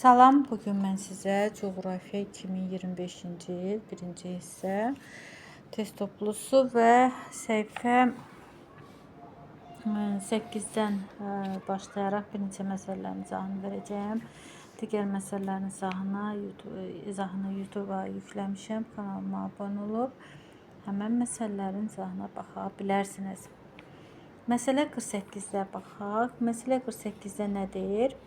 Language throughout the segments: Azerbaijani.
Salam, bugün mən sizə coğrafiya 2025-ci il birinci hissə test toplusu və səhifə 8-dən başlayaraq birinci məsələlərin izahını verəcəyim. Digər məsələlərin izahını YouTube-a yükləmişəm. Kanalıma abunə olub həmən məsələlərin izahına baxa bilərsiniz. Məsələ 48-də baxaq. Məsələ 48-də nə deyir?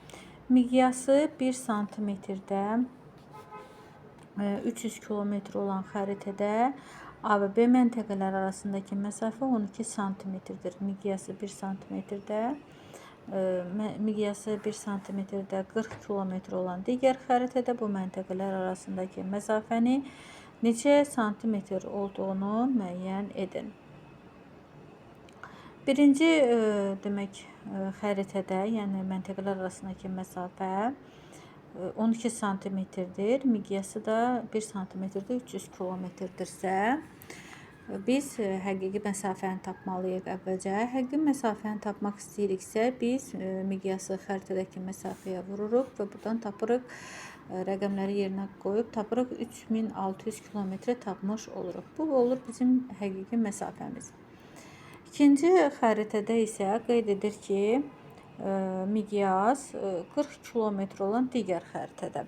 Miqyası 1 santimetrdə 300 kilometr olan xəritədə A və B məntəqələr arasındakı məsafə 12 santimetrdir. Miqyası 1 santimetrdə 40 kilometr olan digər xəritədə bu məntəqələr arasındakı məsafəni neçə santimetr olduğunu müəyyən edin. Birinci xəritədə, yəni məntəqələr arasındakı məsafə 12 santimetrdir. Miqyası da 1 santimetrdə 300 kilometrdirsə, biz həqiqi məsafəni tapmalıyıq əvvəlcə. Həqiqi məsafəni tapmaq istəyiriksə, biz miqyası xəritədəki məsafəyə vururuq və buradan tapırıq, rəqəmləri yerinə qoyub tapırıq 3600 kilometre tapmış oluruq. Bu olur bizim həqiqi məsafəmiz. İkinci xəritədə isə qeyd edir ki, miqyas 40 kilometr olan digər xəritədə.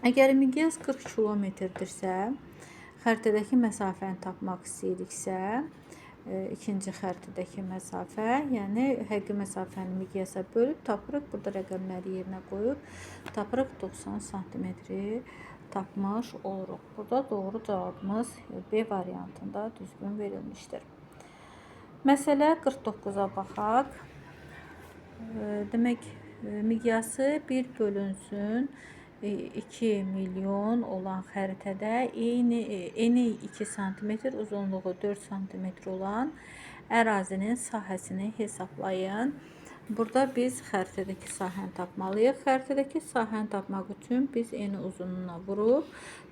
Əgər miqyas 40 kilometrdirsə, xəritədəki məsafəni tapmaq istəyiriksə, ikinci xəritədəki məsafə, yəni həqiqi məsafəni miqyasa bölüb tapırıq. Burada rəqəmləri yerinə qoyub tapırıq 90 santimetri tapmış oluruq. Burada doğru cavabımız B variantında düzgün verilmişdir. Məsələ 49-a baxaq. Demək, miqyası 1 bölünsün 2 milyon olan xəritədə eni 2 cm, uzunluğu 4 cm olan ərazinin sahəsini hesablayın. Burada biz xəritədəki sahəni tapmalıyıq. Xəritədəki sahəni tapmaq üçün biz eni uzunluğuna vurub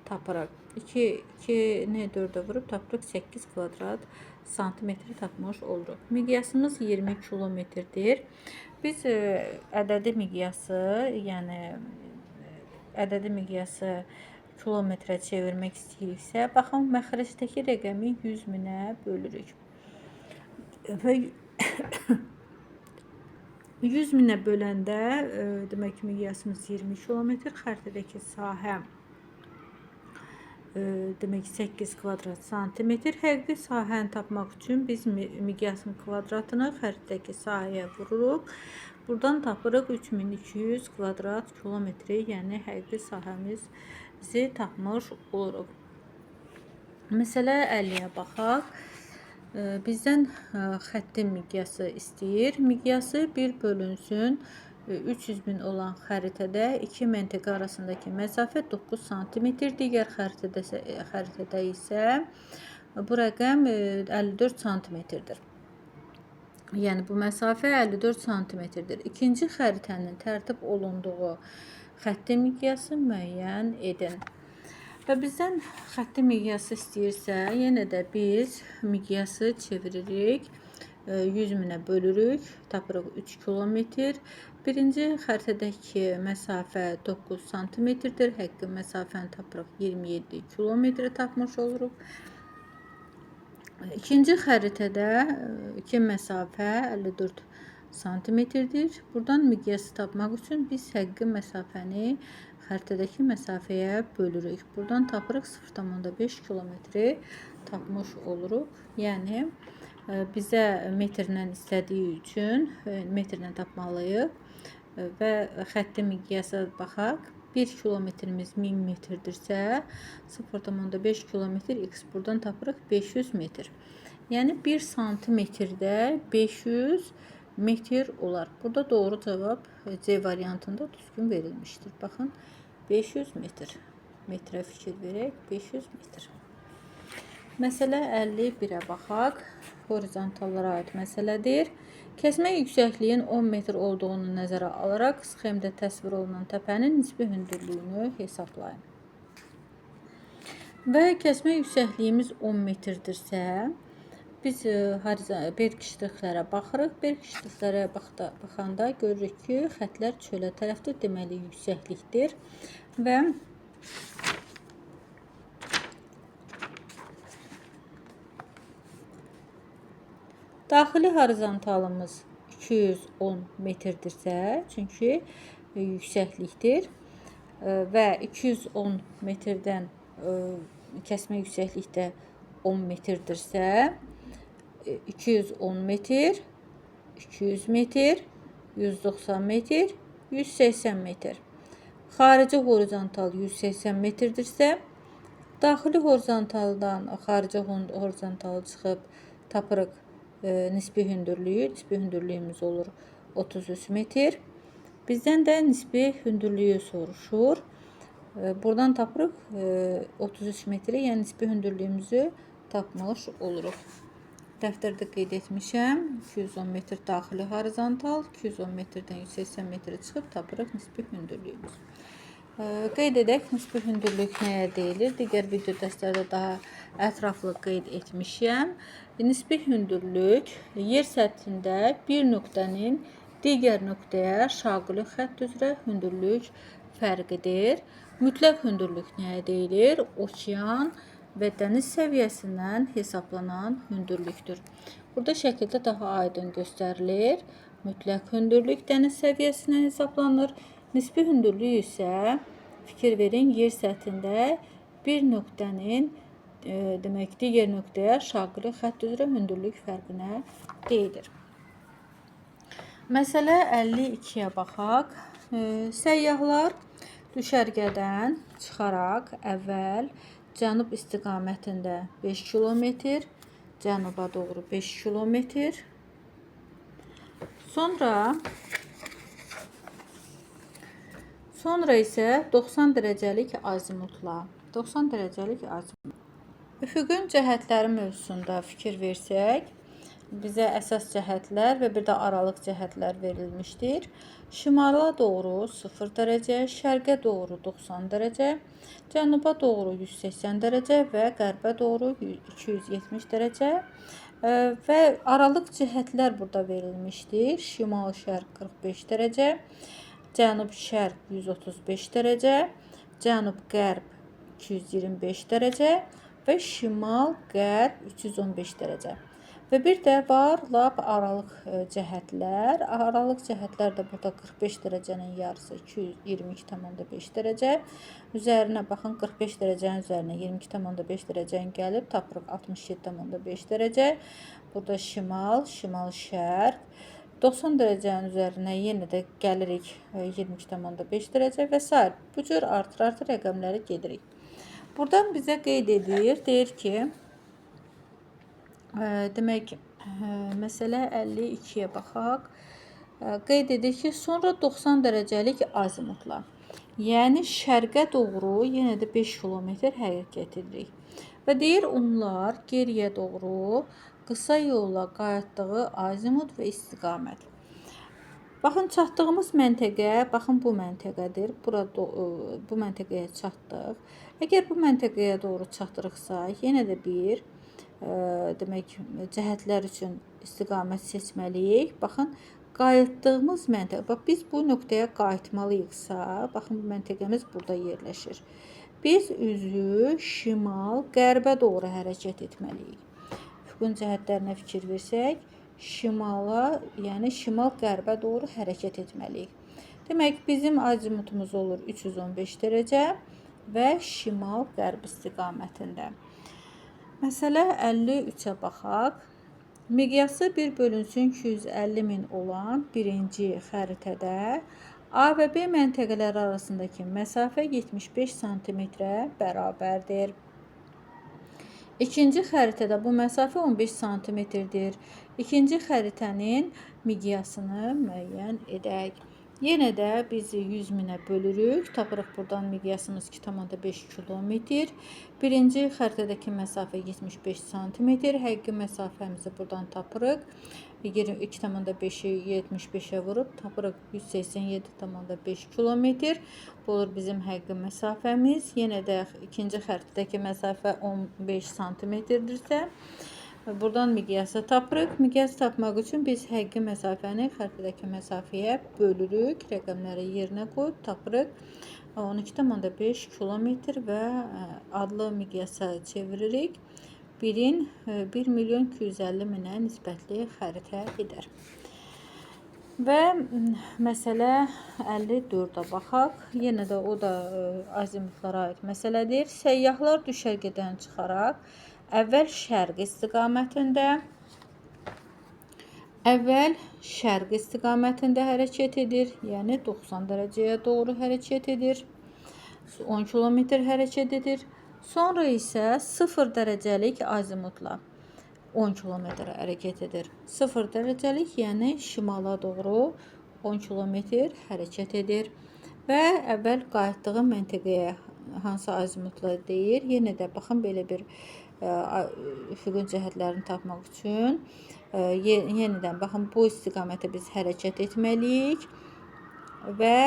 tapırıq. 2-ni 4-ə vurub tapırıq 8 kvadrat santimetri tapmış oluruq. Miqyasımız 20 kilometrdir. Biz ədədi miqyası kilometrə çevirmək istəyiriksə, baxın, məxrəcdəki rəqəmi 100 minə bölürük. Və 100 minə böləndə, demək ki, miqyasımız 20 kilometr, xəritədəki sahə demək 8 kvadrat santimetr. Həqiqi sahəni tapmaq üçün biz miqyasın kvadratını xəritədəki sahəyə vururuq. Buradan tapırıq 3200 kvadrat kilometri, yəni həqiqi sahəmizi tapmış oluruq. Məsələ 50-yə baxaq. Bizdən xəttin miqyası istəyir. Miqyası 1 bölünsün 300 min olan xəritədə iki məntəqə arasındakı məsafə 9 santimetr. Digər xəritədə isə bu rəqəm 54 santimetrdir. Yəni bu məsafə 54 santimetrdir. İkinci xəritənin tərtib olunduğu xəttin miqyası müəyyən edin. Və bizdən xəttin miqyası istəyirsə, yenə də biz miqyası çeviririk. 100 minə bölürük, tapırıq 3 kilometr. Birinci xəritədəki məsafə 9 santimetrdir. Həqiqi məsafəni tapırıq 27 kilometr tapmış oluruq. İkinci xəritədə iki məsafə 54 santimetrdir. Buradan miqyası tapmaq üçün biz həqiqi məsafəni xəritədəki məsafəyə bölürük. Buradan tapırıq 0,5 kilometri tapmış oluruq. Yəni bizə metrlə istədiyi üçün metrlə tapmalıyıq və xəttin miqyasa baxaq. 1 kilometrimiz 1000 metrdirsə, 0,5 kilometr x buradan tapırıq 500 metr. Yəni 1 santimetrdə 500 metr olar. Burada doğru cavab C variantında düzgün verilmişdir. Baxın, 500 metr. Metrə fikir verək, 500 metr. Məsələ 51-ə baxaq. Horizontallara aid məsələdir. Kəsmə yüksəkliyin 10 metr olduğunu nəzərə alaraq sxemdə təsvir olunan təpənin nisbi hündürlüyünü hesablayın. Və kəsmə yüksəkliyimiz 10 metrdirsə, Biz berk ştrixlərə baxırıq. Berk ştrixlərə baxanda görürük ki, xətlər çölə tərəfdir, deməli yüksəklikdir və daxili horizontalımız 210 metrdirsə, çünki yüksəklikdir və 210 metrdən kəsmə yüksəklikdə 10 metrdirsə, 210 metr, 200 metr, 190 metr, 180 metr. Xarici horizontal 180 metrdirsə, daxili horizontaldan xarici horizontalı çıxıb tapırıq nisbi hündürlüyü. Nisbi hündürlüyümüz olur 33 metr. Bizdən də nisbi hündürlüyü soruşur. Buradan tapırıq 33 metri, yəni nisbi hündürlüyümüzü tapmış oluruq. Dəftərdə qeyd etmişəm. 210 metr daxili horizontal, 210 metrdən 180 metrə çıxıb tapırıq nisbi hündürlüyümüz. Qeyd edək, nisbi hündürlük nəyə deyilir? Digər video dərslərdə daha ətraflı qeyd etmişəm. Nisbi hündürlük yer səthində bir nöqtənin digər nöqtəyə şaquli xətt üzrə hündürlük fərqidir. Mütləq hündürlük nəyə deyilir? Okean və dəniz səviyyəsindən hesablanan hündürlükdür. Burada şəkildə daha aydın göstərilir. Mütləq hündürlük dəniz səviyyəsindən hesablanır. Nisbi hündürlük isə fikir verin, yer səthində bir nöqtənin demək digər nöqtəyə şaquli xətt üzrə hündürlük fərqinə deyilir. Məsələ 52-yə baxaq. Səyyahlar düşərgədən çıxaraq əvvəl cənub istiqamətində 5 kilometr, cənuba doğru 5 kilometr, sonra isə 90 dərəcəlik azimutla, üfüqün cəhətləri mövzusunda fikir versək, bizə əsas cəhətlər və bir də aralıq cəhətlər verilmişdir. Şimala doğru 0 dərəcə, şərqə doğru 90 dərəcə, cənuba doğru 180 dərəcə və qərbə doğru 270 dərəcə və aralıq cəhətlər burada verilmişdir. Şimal-şərq 45 dərəcə, cənub-şərq 135 dərəcə, cənub-qərb 225 dərəcə və şimal-qərb 315 dərəcə. Və bir də var lap aralıq cəhətlər. Aralıq cəhətlər də burada 45 dərəcənin yarısı 222,5 dərəcə. Üzərinə baxın, 45 dərəcənin üzərinə 22,5 dərəcəni gəlib tapırıq 67,5 dərəcə. Burada şimal, şimal-şərq. 90 dərəcənin üzərinə yenə də gəlirik 22,5 dərəcə və s. Bu cür artır rəqəmləri gedirik. Buradan bizə qeyd edir, deyir ki, demək, məsələ 52-yə baxaq. Qeyd edir ki, sonra 90 dərəcəlik azimutla, yəni şərqə doğru yenə də 5 kilometr hərəkət edirik. Və deyir, onlar geriyə doğru qısa yolla qayıtdığı azimut və istiqamət. Baxın, çatdığımız məntəqə, baxın bu məntəqədir. Bu məntəqəyə çatdıq. Əgər bu məntəqəyə doğru çatdırıqsa, yenə də bir demək, cəhətlər üçün istiqamət seçməliyik. Baxın, qayıtdığımız məntəqə, bax, biz bu nöqtəyə qayıtmalıyıqsa, baxın, bu məntəqəmiz burada yerləşir. Biz üzü şimal-qərbə doğru hərəkət etməliyik. Üfüqün cəhətlərinə fikir versək, şimala, yəni şimal-qərbə doğru hərəkət etməliyik. Demək, bizim azimutumuz olur 315 dərəcə və şimal-qərb istiqamətində. Məsələ 53-ə baxaq. Miqyası 1 bölünsün 250.000 olan birinci xəritədə A və B məntəqələri arasındakı məsafə 75 cm-ə bərabərdir. İkinci xəritədə bu məsafə 15 cm-dir. İkinci xəritənin miqyasını müəyyən edək. Yenə də biz 100.000-ə bölürük. Tapırıq buradan miqyasımız 2,5 km. Birinci xəritədəki məsafə 75 cm. Həqiqi məsafəmizi buradan tapırıq. 2,5-i 75-ə vurub tapırıq 187,5 km. Bu olur bizim həqiqi məsafəmiz. Yenə də ikinci xəritədəki məsafə 15 cm-dirsə, Buradan miqyası tapırıq. Miqyas tapmaq üçün biz həqiqi məsafəni xəritədəki məsafəyə bölürük. Rəqəmləri yerinə qoyub tapırıq. 12,5 kilometr və adlı miqyasa çeviririk. 1.250.000-ə nisbətli xəritə edər. Və məsələ 54-ə baxaq. Yenə də o da azimutlara aid məsələdir. Səyyahlar düşərgədən çıxaraq əvvəl şərq istiqamətində hərəkət edir. Yəni 90 dərəcəyə doğru hərəkət edir. 10 kilometr hərəkət edir. Sonra isə 0 dərəcəlik azimutla 10 kilometr hərəkət edir. 0 dərəcəlik, yəni şimala doğru 10 kilometr hərəkət edir. Və əvvəl qayıtdığı məntəqəyə hansı azimutla deyir. Yenə də baxın, belə bir üfüqün cəhətlərini tapmaq üçün yenidən baxın, bu istiqamətə biz hərəkət etməliyik və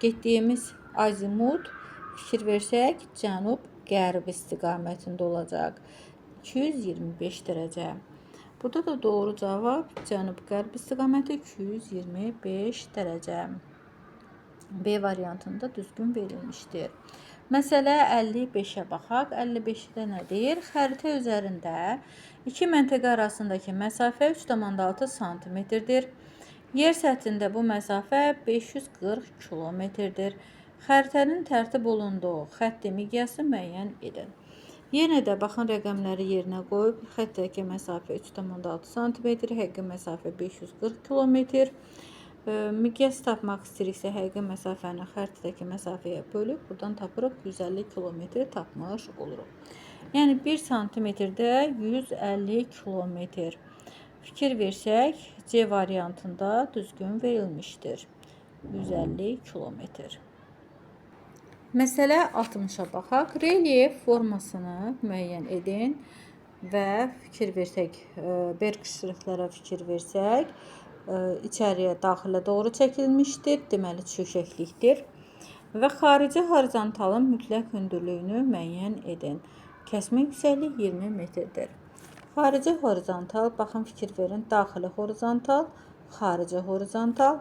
getdiyimiz azimut fikir versək cənub-qərb istiqamətində olacaq. 225 dərəcə. Burada da doğru cavab cənub-qərb istiqaməti 225 dərəcə. B variantında düzgün verilmişdir. Məsələ 55-ə baxaq. 55-də nə deyir? Xəritə üzərində iki məntəqə arasındakı məsafə 3,6 cm-dir. Yer səthində bu məsafə 540 km-dir. Xəritənin tərtib olunduğu xətti miqyası müəyyən edin. Yenə də baxın, rəqəmləri yerinə qoyub, xəttəki məsafə 3,6 cm, həqiqi məsafə 540 km. Miqyas tapmaq istəyiriksə, həqiqi məsafəni xəritədəki məsafəyə bölüb, buradan tapırıq 150 km tapmış oluruq. Yəni 1 cm-də 150 km. Fikir versək, C variantında düzgün verilmişdir. 150 km. Məsələ 60-a baxaq. Relyef formasını müəyyən edin və fikir versək, berq şırıqlara fikir versək, içəriyə daxilə doğru çəkilmişdir, deməli çökəklikdir. Və xarici horizontalın mütləq hündürlüyünü müəyyən edin. Kəsmə yüksəklik 20 metrdir. Xarici horizontal, baxın, fikir verin, daxili horizontal, xarici horizontal.